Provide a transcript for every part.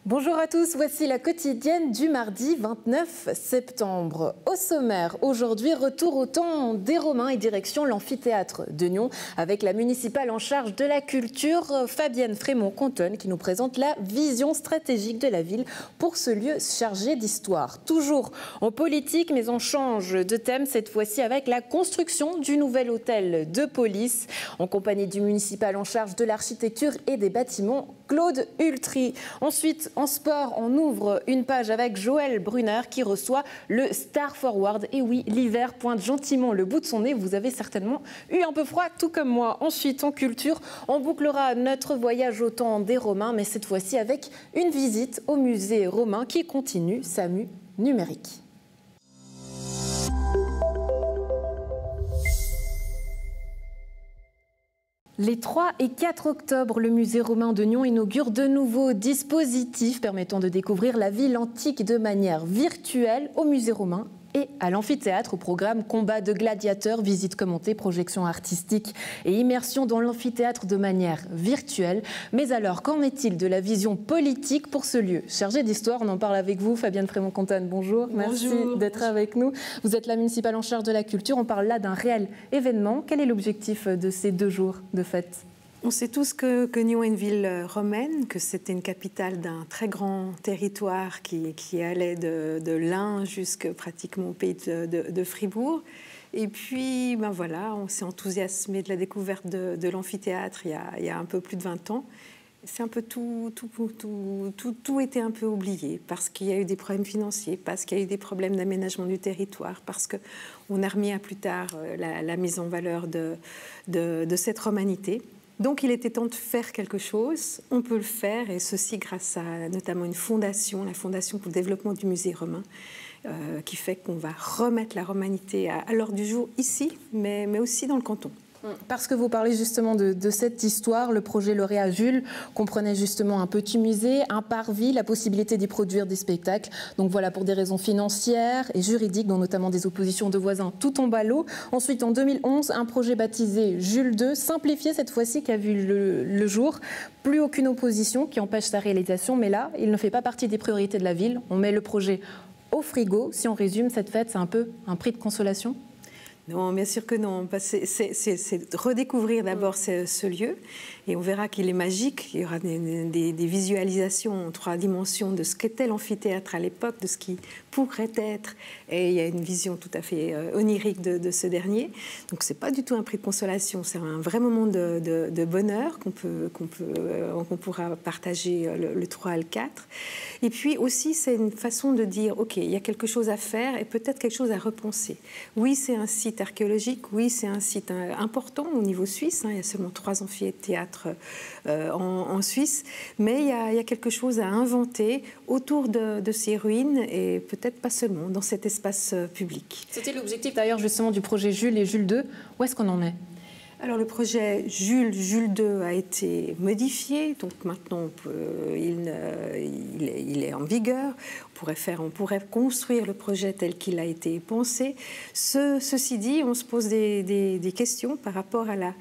Bonjour à tous, voici la quotidienne du mardi 29 septembre. Au sommaire, aujourd'hui, retour au temps des Romains et direction l'amphithéâtre de Nyon avec la municipale en charge de la culture, Fabienne Frémont-Contonne, qui nous présente la vision stratégique de la ville pour ce lieu chargé d'histoire. Toujours en politique, mais on change de thème cette fois-ci avec la construction du nouvel hôtel de police en compagnie du municipal en charge de l'architecture et des bâtiments, Claude Ultry. Ensuite, en sport, on ouvre une page avec Joël Brunner qui reçoit le Star Forward. Et oui, l'hiver pointe gentiment le bout de son nez. Vous avez certainement eu un peu froid, tout comme moi. Ensuite, en culture, on bouclera notre voyage au temps des Romains, mais cette fois-ci avec une visite au musée romain qui continue sa mue numérique. Les 3 et 4 octobre, le musée romain de Nyon inaugure de nouveaux dispositifs permettant de découvrir la ville antique de manière virtuelle au musée romain et à l'amphithéâtre. Au programme combat de gladiateurs, visites commentées, projections artistiques et immersion dans l'amphithéâtre de manière virtuelle. Mais alors, qu'en est-il de la vision politique pour ce lieu chargé d'histoire? On en parle avec vous, Fabienne Frémont-Contonne. Bonjour, merci d'être avec nous. Vous êtes la municipale en charge de la culture. On parle là d'un réel événement. Quel est l'objectif de ces 2 jours de fête? On sait tous que Nyon est une ville romaine, que c'était une capitale d'un très grand territoire qui allait de l'Ain jusqu'à pratiquement au pays de Fribourg. Et puis, ben voilà, on s'est enthousiasmé de la découverte de l'amphithéâtre il y a un peu plus de 20 ans. C'est un peu tout était un peu oublié parce qu'il y a eu des problèmes financiers, parce qu'il y a eu des problèmes d'aménagement du territoire, parce qu'on a remis à plus tard la mise en valeur de cette romanité. Donc il était temps de faire quelque chose, on peut le faire, et ceci grâce à notamment une fondation, la Fondation pour le développement du musée romain, qui fait qu'on va remettre la romanité à l'ordre du jour ici, mais aussi dans le canton. Parce que vous parlez justement de cette histoire, le projet lauréat Jules comprenait justement un petit musée, un parvis, la possibilité d'y produire des spectacles. Donc voilà, pour des raisons financières et juridiques, dont notamment des oppositions de voisins, tout tombe à l'eau. Ensuite, en 2011, un projet baptisé Jules II, simplifié cette fois-ci, qui a vu le jour. Plus aucune opposition qui empêche sa réalisation, mais là, il ne fait pas partie des priorités de la ville. On met le projet au frigo. Si on résume, cette fête, c'est un peu un prix de consolation? Non, bien sûr que non. C'est redécouvrir d'abord ce lieu, et on verra qu'il est magique. Il y aura des visualisations en 3 dimensions de ce qu'était l'amphithéâtre à l'époque, de ce qui pourrait être, et il y a une vision tout à fait onirique de ce dernier. Donc c'est pas du tout un prix de consolation, c'est un vrai moment de bonheur qu'on pourra partager le 3 et le 4. Et puis aussi, c'est une façon de dire, ok, il y a quelque chose à faire et peut-être quelque chose à repenser. Oui, c'est un site archéologique, oui, c'est un site important au niveau suisse, il y a seulement 3 amphithéâtres en Suisse, mais il y a quelque chose à inventer autour de ces ruines, et peut-être pas seulement dans cet espace public. C'était l'objectif d'ailleurs justement du projet Jules et Jules II. Où est-ce qu'on en est ? Alors le projet Jules II a été modifié, donc maintenant il est en vigueur. On pourrait construire le projet tel qu'il a été pensé. Ceci dit, on se pose des questions par rapport à la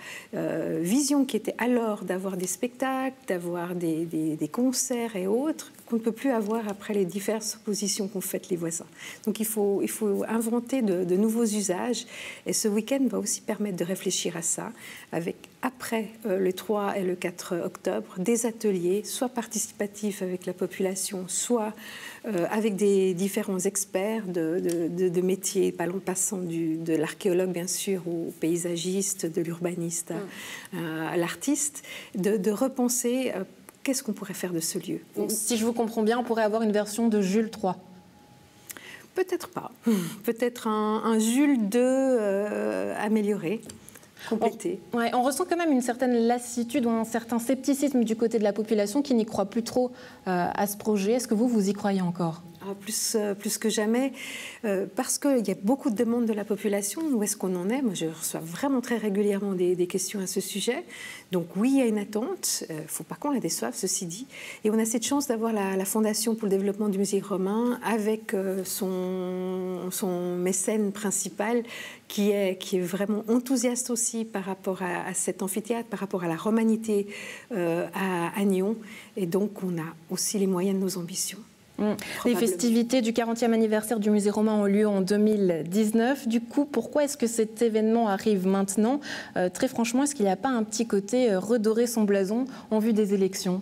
vision qui était alors d'avoir des spectacles, d'avoir des concerts et autres, qu'on ne peut plus avoir après les diverses positions qu'ont faites les voisins. Donc il faut inventer de nouveaux usages, et ce week-end va aussi permettre de réfléchir à ça, avec après le 3 et le 4 octobre, des ateliers, soit participatifs avec la population, soit avec des différents experts de métiers, passant de l'archéologue bien sûr au paysagiste, de l'urbaniste à l'artiste, de repenser qu'est-ce qu'on pourrait faire de ce lieu. Si je vous comprends bien, on pourrait avoir une version de Jules III. Peut-être pas. Peut-être un Jules II amélioré. Complété. On ressent quand même une certaine lassitude ou un certain scepticisme du côté de la population qui n'y croit plus trop à ce projet. Est-ce que vous y croyez encore ? Plus que jamais, parce qu'il y a beaucoup de demandes de la population. Où est-ce qu'on en est? Moi, je reçois vraiment très régulièrement des questions à ce sujet. Donc oui, il y a une attente. Il ne faut pas qu'on la déçoive, ceci dit. Et on a cette chance d'avoir la Fondation pour le développement du musée romain avec son mécène principal qui est vraiment enthousiaste aussi par rapport à cet amphithéâtre, par rapport à la romanité à Nyon. Et donc, on a aussi les moyens de nos ambitions. Les festivités du 40e anniversaire du musée romain ont lieu en 2019. Du coup, pourquoi est-ce que cet événement arrive maintenant? Très franchement, est-ce qu'il n'y a pas un petit côté redorer son blason en vue des élections?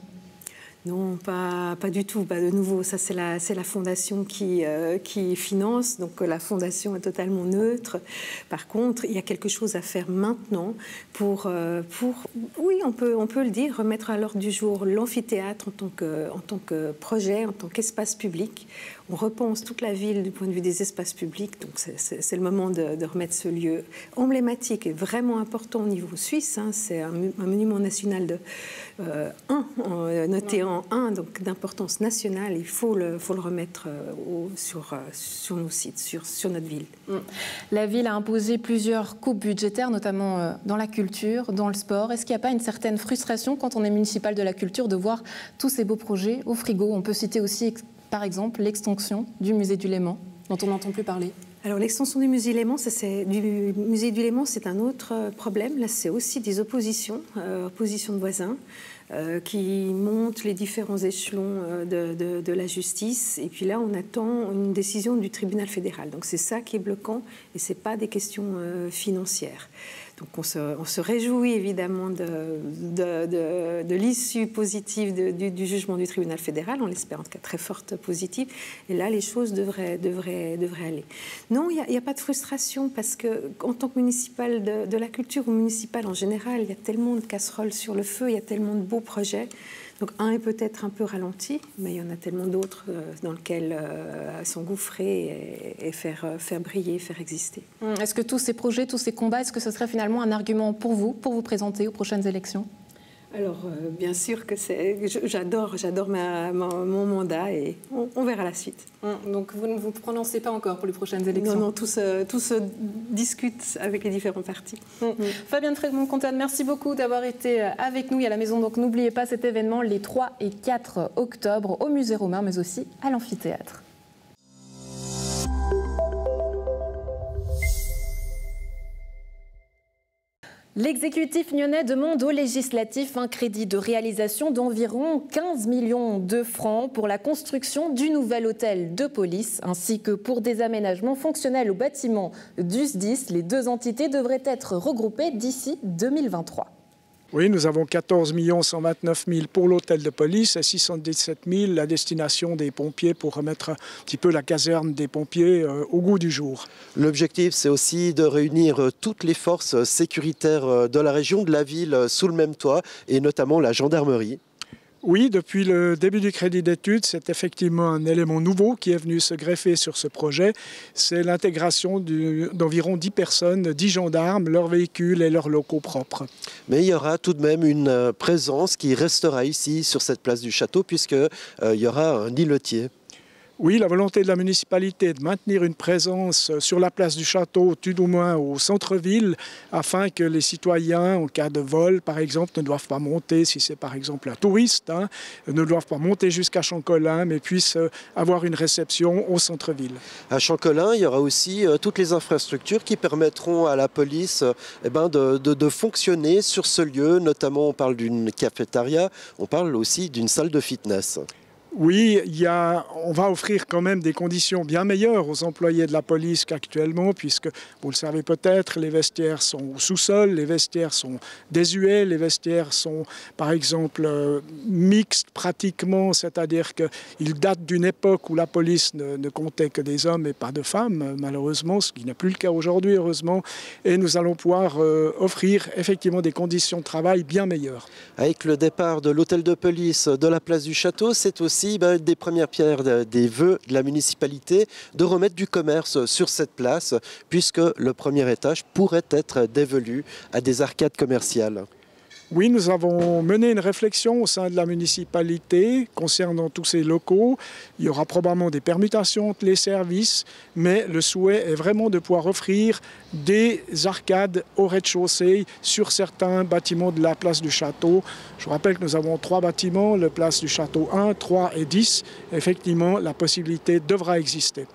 Non, pas du tout. De nouveau, ça c'est la fondation qui finance, donc la fondation est totalement neutre. Par contre, il y a quelque chose à faire maintenant pour oui, on peut le dire, remettre à l'ordre du jour l'amphithéâtre en tant que projet, en tant qu'espace public. On repense toute la ville du point de vue des espaces publics, donc c'est le moment de remettre ce lieu emblématique et vraiment important au niveau suisse. C'est un monument national noté en 1, donc d'importance nationale. Il faut le remettre sur nos sites, sur notre ville. La ville a imposé plusieurs coupes budgétaires, notamment dans la culture, dans le sport. Est-ce qu'il n'y a pas une certaine frustration quand on est municipal de la culture de voir tous ces beaux projets au frigo? On peut citer aussi, par exemple, l'extension du musée du Léman, dont on n'entend plus parler. Alors l'extension du musée du Léman, c'est un autre problème. Là, c'est aussi des oppositions de voisins qui montent les différents échelons de la justice. Et puis là, on attend une décision du tribunal fédéral. Donc c'est ça qui est bloquant et ce n'est pas des questions financières. Donc on se réjouit évidemment de l'issue positive du jugement du tribunal fédéral, on l'espère en tout cas très forte, positive, et là les choses devraient aller. Non, il n'y a pas de frustration parce qu'en tant que municipal de la culture ou municipal en général, il y a tellement de casseroles sur le feu, il y a tellement de beaux projets. Donc un est peut-être un peu ralenti, mais il y en a tellement d'autres dans lesquels s'engouffrer et faire briller, faire exister. Est-ce que tous ces projets, tous ces combats, est-ce que ce serait finalement un argument pour vous présenter aux prochaines élections? Alors, bien sûr que j'adore mon mandat et on verra la suite. Donc, vous ne vous prononcez pas encore pour les prochaines élections? Non, tout se discute avec les différents partis. Fabienne Frédemont-Contal, merci beaucoup d'avoir été avec nous. Il y a la maison, donc n'oubliez pas cet événement les 3 et 4 octobre au musée romain, mais aussi à l'amphithéâtre. L'exécutif nyonnais demande aux législatifs un crédit de réalisation d'environ 15 millions de francs pour la construction du nouvel hôtel de police, ainsi que pour des aménagements fonctionnels au bâtiment du SDIS. Les deux entités devraient être regroupées d'ici 2023. Oui, nous avons 14 129 000 pour l'hôtel de police et 617 000 à destination des pompiers pour remettre un petit peu la caserne des pompiers au goût du jour. L'objectif, c'est aussi de réunir toutes les forces sécuritaires de la région, de la ville, sous le même toit, et notamment la gendarmerie. Oui, depuis le début du crédit d'études, c'est effectivement un élément nouveau qui est venu se greffer sur ce projet. C'est l'intégration d'environ 10 personnes, 10 gendarmes, leurs véhicules et leurs locaux propres. Mais il y aura tout de même une présence qui restera ici, sur cette place du château, puisqu'il y aura un îlotier. Oui, la volonté de la municipalité est de maintenir une présence sur la place du château, tout au moins au centre-ville, afin que les citoyens, en cas de vol, par exemple, ne doivent pas monter, si c'est par exemple un touriste, ne doivent pas monter jusqu'à Chancolin, mais puissent avoir une réception au centre-ville. À Chancolin, il y aura aussi toutes les infrastructures qui permettront à la police de fonctionner sur ce lieu. Notamment, on parle d'une cafétéria, on parle aussi d'une salle de fitness. Oui, on va offrir quand même des conditions bien meilleures aux employés de la police qu'actuellement, puisque, vous le savez peut-être, les vestiaires sont au sous-sol, les vestiaires sont désuets, les vestiaires sont, par exemple, mixtes pratiquement, c'est-à-dire qu'ils datent d'une époque où la police ne comptait que des hommes et pas de femmes, malheureusement, ce qui n'est plus le cas aujourd'hui, heureusement, et nous allons pouvoir offrir effectivement des conditions de travail bien meilleures. Avec le départ de l'hôtel de police de la place du Château, c'est aussi des premières pierres des vœux de la municipalité de remettre du commerce sur cette place, puisque le premier étage pourrait être dévolu à des arcades commerciales. Oui, nous avons mené une réflexion au sein de la municipalité concernant tous ces locaux. Il y aura probablement des permutations entre les services, mais le souhait est vraiment de pouvoir offrir des arcades au rez-de-chaussée sur certains bâtiments de la place du château. Je vous rappelle que nous avons 3 bâtiments, la place du château 1, 3 et 10. Effectivement, la possibilité devra exister.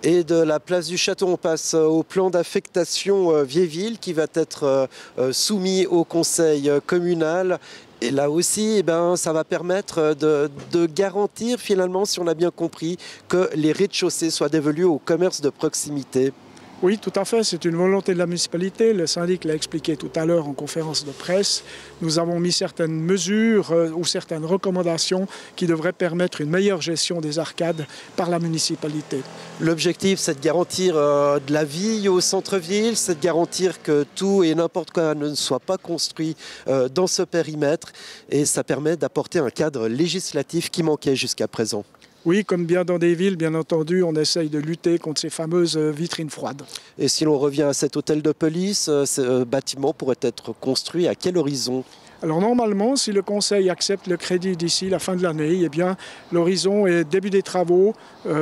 Et de la place du Château, on passe au plan d'affectation Vieille-Ville qui va être soumis au conseil communal. Et là aussi, ça va permettre de garantir finalement, si on a bien compris, que les rez-de-chaussée soient dévolus au commerce de proximité. Oui, tout à fait. C'est une volonté de la municipalité. Le syndic l'a expliqué tout à l'heure en conférence de presse. Nous avons mis certaines mesures ou certaines recommandations qui devraient permettre une meilleure gestion des arcades par la municipalité. L'objectif, c'est de garantir de la vie au centre-ville, c'est de garantir que tout et n'importe quoi ne soit pas construit dans ce périmètre. Et ça permet d'apporter un cadre législatif qui manquait jusqu'à présent. Oui, comme bien dans des villes, bien entendu, on essaye de lutter contre ces fameuses vitrines froides. Et si l'on revient à cet hôtel de police, ce bâtiment pourrait être construit à quel horizon ? Alors normalement, si le Conseil accepte le crédit d'ici la fin de l'année, eh bien l'horizon est début des travaux,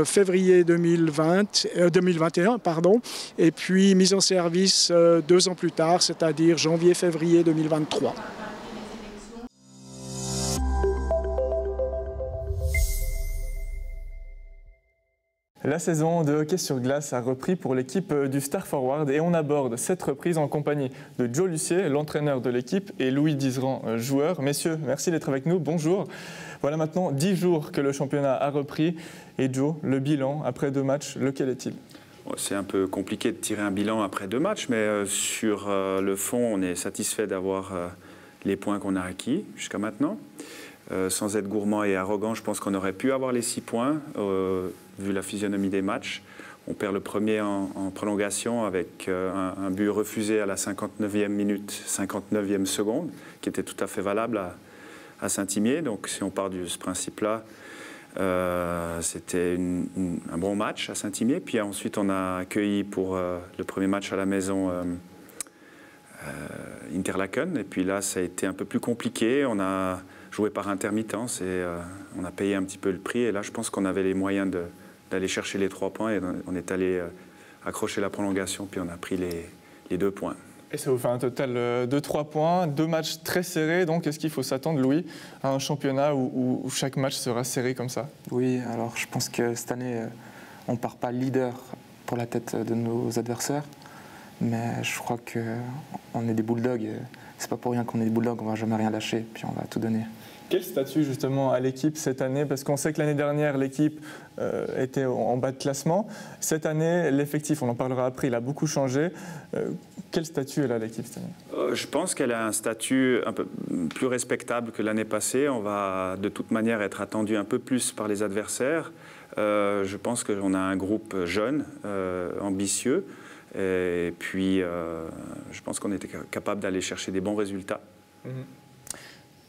février 2021, et puis mise en service 2 ans plus tard, c'est-à-dire janvier-février 2023. La saison de hockey sur glace a repris pour l'équipe du Star Forward et on aborde cette reprise en compagnie de Joe Lussier, l'entraîneur de l'équipe, et Louis Dizeran, joueur. Messieurs, merci d'être avec nous, bonjour. Voilà maintenant 10 jours que le championnat a repris. Et Joe, le bilan après 2 matchs, lequel est-il ? C'est un peu compliqué de tirer un bilan après 2 matchs, mais sur le fond, on est satisfait d'avoir les points qu'on a acquis jusqu'à maintenant. Sans être gourmand et arrogant, je pense qu'on aurait pu avoir les 6 points, vu la physionomie des matchs. On perd le premier en prolongation avec un but refusé à la 59e minute, 59e seconde, qui était tout à fait valable à Saint-Imier. Donc si on part de ce principe-là, c'était un bon match à Saint-Imier. Puis ensuite, on a accueilli pour le premier match à la maison Interlaken. Et puis là, ça a été un peu plus compliqué. On a joué par intermittence et on a payé un petit peu le prix. Et là, je pense qu'on avait les moyens d'aller chercher les 3 points. Et on est allé accrocher la prolongation, puis on a pris les 2 points. Et ça vous fait un total de 3 points, 2 matchs très serrés. Donc, est-ce qu'il faut s'attendre, Louis, à un championnat où chaque match sera serré comme ça ? Oui, alors je pense que cette année, on ne part pas leader pour la tête de nos adversaires. Mais je crois qu'on est des bulldogs. C'est pas pour rien qu'on est des bulldogs, on ne va jamais rien lâcher, puis on va tout donner. Quel statut justement à l'équipe cette année? Parce qu'on sait que l'année dernière, l'équipe était en bas de classement. Cette année, l'effectif, on en parlera après, il a beaucoup changé. Quel statut elle a l'équipe cette année? Je pense qu'elle a un statut un peu plus respectable que l'année passée. On va de toute manière être attendu un peu plus par les adversaires. Je pense qu'on a un groupe jeune, ambitieux. Et puis, je pense qu'on était capable d'aller chercher des bons résultats.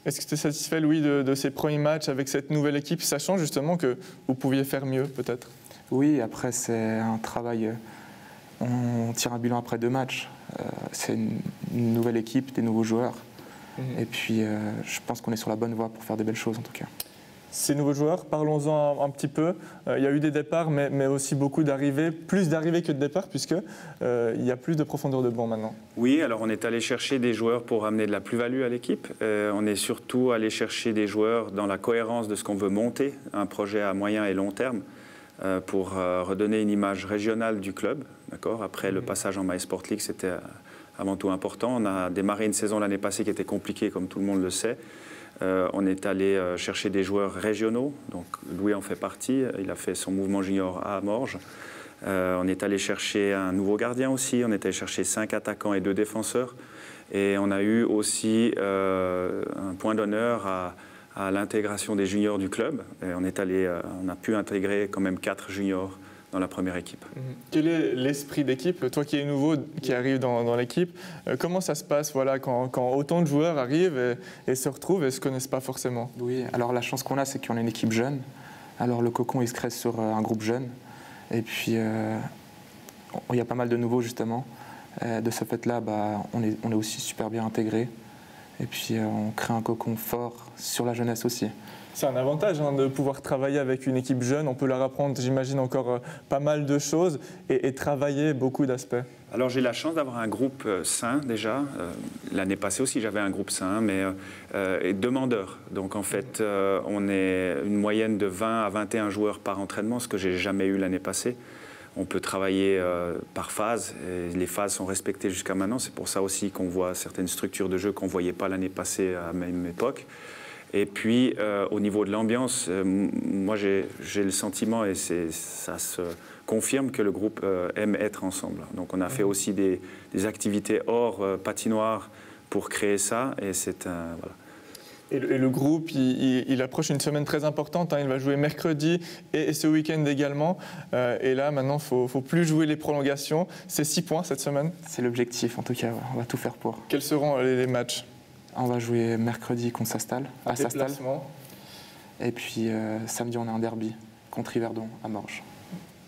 Est-ce que tu es satisfait, Louis, de ces premiers matchs avec cette nouvelle équipe, sachant justement que vous pouviez faire mieux, peut-être? Oui, après, c'est un travail. On tire un bilan après 2 matchs. C'est une nouvelle équipe, des nouveaux joueurs. Et puis, je pense qu'on est sur la bonne voie pour faire de belles choses, en tout cas. Ces nouveaux joueurs, parlons-en un petit peu. Il y a eu des départs, mais aussi beaucoup d'arrivées, plus d'arrivées que de départs, puisqu'il y a plus de profondeur de banc maintenant. Oui, alors on est allé chercher des joueurs pour amener de la plus-value à l'équipe. On est surtout allé chercher des joueurs dans la cohérence de ce qu'on veut monter, un projet à moyen et long terme, pour redonner une image régionale du club. Après le passage en MySport League, c'était avant tout important. On a démarré une saison l'année passée qui était compliquée, comme tout le monde le sait. On est allé chercher des joueurs régionaux, donc Louis en fait partie, il a fait son mouvement junior à Morges. On est allé chercher un nouveau gardien aussi, on est allé chercher 5 attaquants et 2 défenseurs. Et on a eu aussi un point d'honneur à l'intégration des juniors du club. Et on a pu intégrer quand même 4 juniors dans la première équipe. Quel est l'esprit d'équipe? Toi qui es nouveau, qui arrive dans l'équipe, comment ça se passe quand autant de joueurs arrivent et se retrouvent et ne se connaissent pas forcément? Oui, alors la chance qu'on a, c'est qu'on a une équipe jeune. Alors le cocon, il se crée sur un groupe jeune. Et puis, il y a pas mal de nouveaux, justement. De ce fait-là, on est aussi super bien intégrés. Et puis on crée un cocon fort sur la jeunesse aussi. C'est un avantage de pouvoir travailler avec une équipe jeune. On peut leur apprendre, j'imagine, encore pas mal de choses et travailler beaucoup d'aspects. Alors j'ai la chance d'avoir un groupe sain déjà. L'année passée aussi j'avais un groupe sain, mais demandeur. Donc en fait on est une moyenne de 20 à 21 joueurs par entraînement, ce que j'ai jamais eu l'année passée. On peut travailler par phase, et les phases sont respectées jusqu'à maintenant. C'est pour ça aussi qu'on voit certaines structures de jeu qu'on ne voyait pas l'année passée à la même époque. Et puis, au niveau de l'ambiance, moi, j'ai le sentiment, et ça se confirme, que le groupe aime être ensemble. Donc, on a fait aussi des activités hors patinoire pour créer ça, et c'est un... Voilà. Et le groupe, il approche une semaine très importante. Il va jouer mercredi et ce week-end également. Et là, maintenant, il ne faut plus jouer les prolongations. C'est 6 points cette semaine. C'est l'objectif, en tout cas. On va tout faire pour. Quels seront les matchs? On va jouer mercredi contre Sastal, à Sastal. Et puis samedi, on a un derby contre Yverdon à Morges.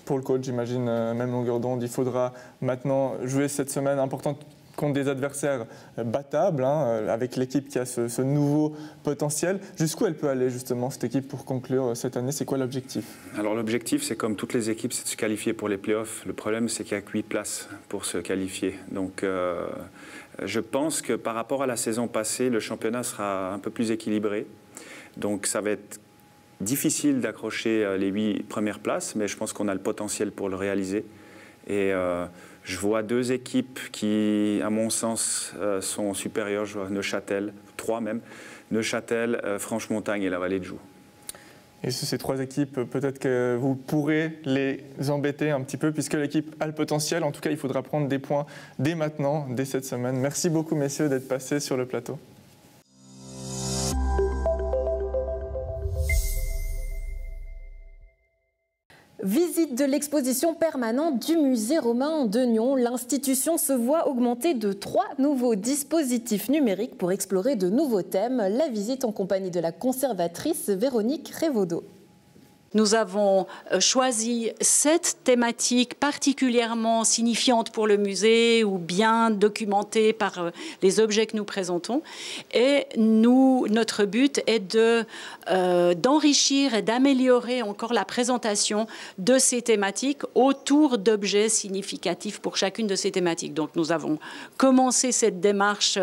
Pour le coach, j'imagine, même longueur d'onde, il faudra maintenant jouer cette semaine importante contre des adversaires battables, avec l'équipe qui a ce nouveau potentiel. Jusqu'où elle peut aller justement cette équipe pour conclure cette année? C'est quoi l'objectif? Alors l'objectif, c'est comme toutes les équipes, c'est de se qualifier pour les playoffs. Le problème, c'est qu'il n'y a que 8 places pour se qualifier. Donc je pense que par rapport à la saison passée, le championnat sera un peu plus équilibré. Donc ça va être difficile d'accrocher les 8 premières places, mais je pense qu'on a le potentiel pour le réaliser. Et je vois 2 équipes qui, à mon sens, sont supérieures. Je vois Neuchâtel, 3 même. Neuchâtel, Franche-Montagne et la Vallée de Joux. Et ces 3 équipes, peut-être que vous pourrez les embêter un petit peu, puisque l'équipe a le potentiel. En tout cas, il faudra prendre des points dès maintenant, dès cette semaine. Merci beaucoup, messieurs, d'être passés sur le plateau. Visite de l'exposition permanente du musée romain de Nyon. L'institution se voit augmenter de 3 nouveaux dispositifs numériques pour explorer de nouveaux thèmes. La visite en compagnie de la conservatrice Véronique Révaudot. Nous avons choisi 7 thématiques particulièrement signifiantes pour le musée ou bien documentées par les objets que nous présentons. Et notre but est d'enrichir et d'améliorer encore la présentation de ces thématiques autour d'objets significatifs pour chacune de ces thématiques. Donc nous avons commencé cette démarche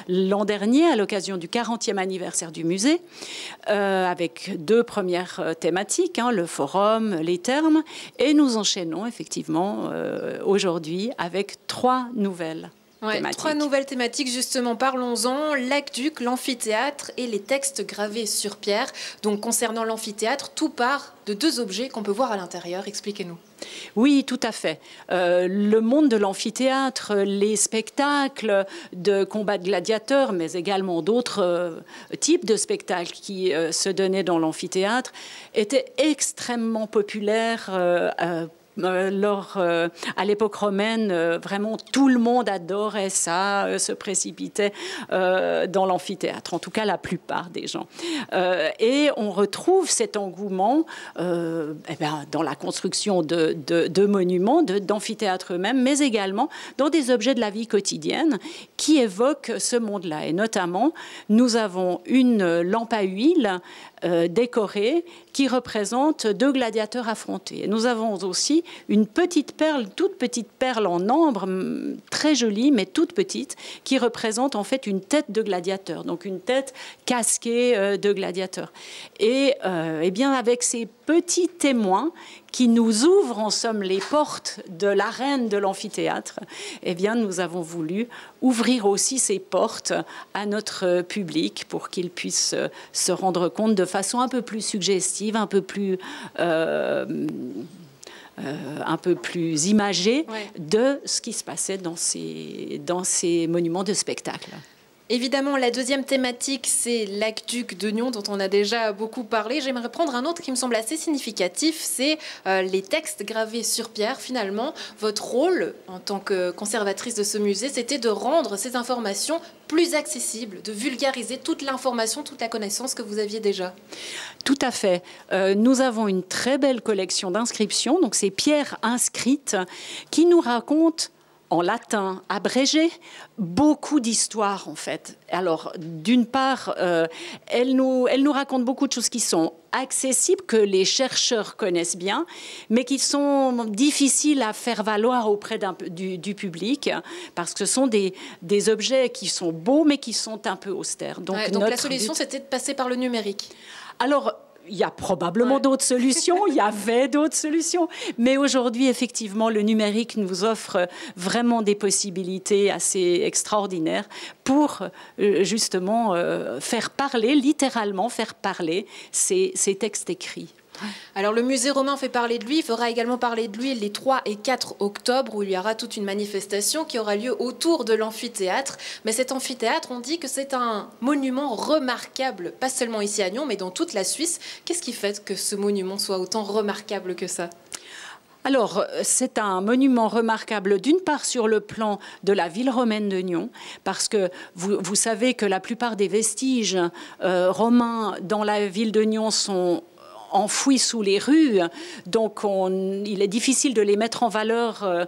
l'an dernier à l'occasion du 40e anniversaire du musée avec 2 premières thématiques, le forum, les termes, et nous enchaînons effectivement aujourd'hui avec 3 nouvelles thématiques. 3 nouvelles thématiques, justement, parlons-en. L'aqueduc, l'amphithéâtre et les textes gravés sur pierre. Donc concernant l'amphithéâtre, tout part de 2 objets qu'on peut voir à l'intérieur. Expliquez-nous. Oui, tout à fait. Le monde de l'amphithéâtre, les spectacles de combats de gladiateurs, mais également d'autres types de spectacles qui se donnaient dans l'amphithéâtre, étaient extrêmement populaires à l'époque romaine. Vraiment, tout le monde adorait ça, se précipitait dans l'amphithéâtre, en tout cas la plupart des gens. Et on retrouve cet engouement dans la construction de monuments, d'amphithéâtres eux-mêmes, mais également dans des objets de la vie quotidienne qui évoquent ce monde-là. Et notamment, nous avons une lampe à huile décorée qui représente 2 gladiateurs affrontés. Et nous avons aussi une petite perle, toute petite perle en ambre, très jolie, mais toute petite, qui représente en fait une tête de gladiateur, donc une tête casquée de gladiateur. Et bien avec ces petits témoins qui nous ouvrent en somme les portes de l'arène de l'amphithéâtre, eh bien nous avons voulu ouvrir aussi ces portes à notre public pour qu'il puisse se rendre compte de façon un peu plus suggestive, un peu plus imagée de ce qui se passait dans ces monuments de spectacle. Évidemment, la deuxième thématique, c'est l'aqueduc de Nyon, dont on a déjà beaucoup parlé. J'aimerais prendre un autre qui me semble assez significatif, c'est les textes gravés sur pierre. Finalement, votre rôle en tant que conservatrice de ce musée, c'était de rendre ces informations plus accessibles, de vulgariser toute l'information, toute la connaissance que vous aviez déjà. Tout à fait. Nous avons une très belle collection d'inscriptions, donc ces pierres inscrites, qui nous racontent en latin abrégé, beaucoup d'histoires en fait. Alors d'une part, elle nous raconte beaucoup de choses qui sont accessibles, que les chercheurs connaissent bien, mais qui sont difficiles à faire valoir auprès du public, parce que ce sont des objets qui sont beaux, mais qui sont un peu austères. Donc la solution, c'était de passer par le numérique. Alors, il y a probablement d'autres solutions, il y avait d'autres solutions, mais aujourd'hui, effectivement, le numérique nous offre vraiment des possibilités assez extraordinaires pour justement faire parler, littéralement faire parler ces textes écrits. Alors le musée romain fait parler de lui, il fera également parler de lui les 3 et 4 octobre où il y aura toute une manifestation qui aura lieu autour de l'amphithéâtre. Mais cet amphithéâtre, on dit que c'est un monument remarquable, pas seulement ici à Nyon, mais dans toute la Suisse. Qu'est-ce qui fait que ce monument soit autant remarquable que ça ? Alors, c'est un monument remarquable, d'une part sur le plan de la ville romaine de Nyon, parce que vous savez que la plupart des vestiges romains dans la ville de Nyon sont enfouis sous les rues, donc il est difficile de les mettre en valeur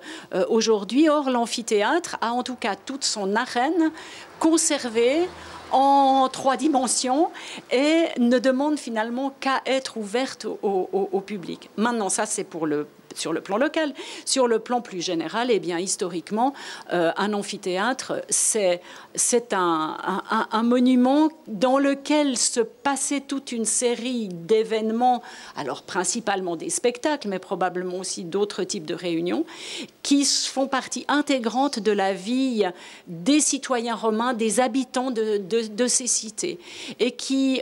aujourd'hui. Or, l'amphithéâtre a en tout cas toute son arène conservée en 3 dimensions et ne demande finalement qu'à être ouverte au public. Maintenant, ça c'est sur le plan local. Sur le plan plus général, eh bien, historiquement, un amphithéâtre, c'est un monument dans lequel se passait toute une série d'événements, alors principalement des spectacles, mais probablement aussi d'autres types de réunions, qui font partie intégrante de la vie des citoyens romains, des habitants de ces cités, et qui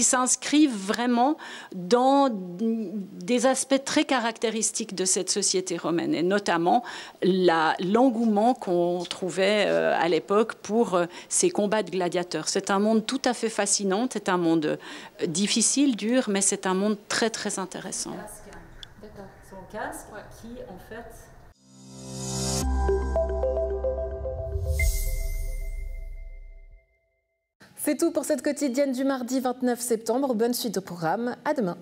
s'inscrivent vraiment dans des aspects très caractéristiques de cette société romaine, et notamment l'engouement qu'on trouvait à l'époque pour ces combats de gladiateurs. C'est un monde tout à fait fascinant, c'est un monde difficile, dur, mais c'est un monde très très intéressant. D'accord. Son casque qui en fait... C'est tout pour cette quotidienne du mardi 29 septembre. Bonne suite au programme. À demain.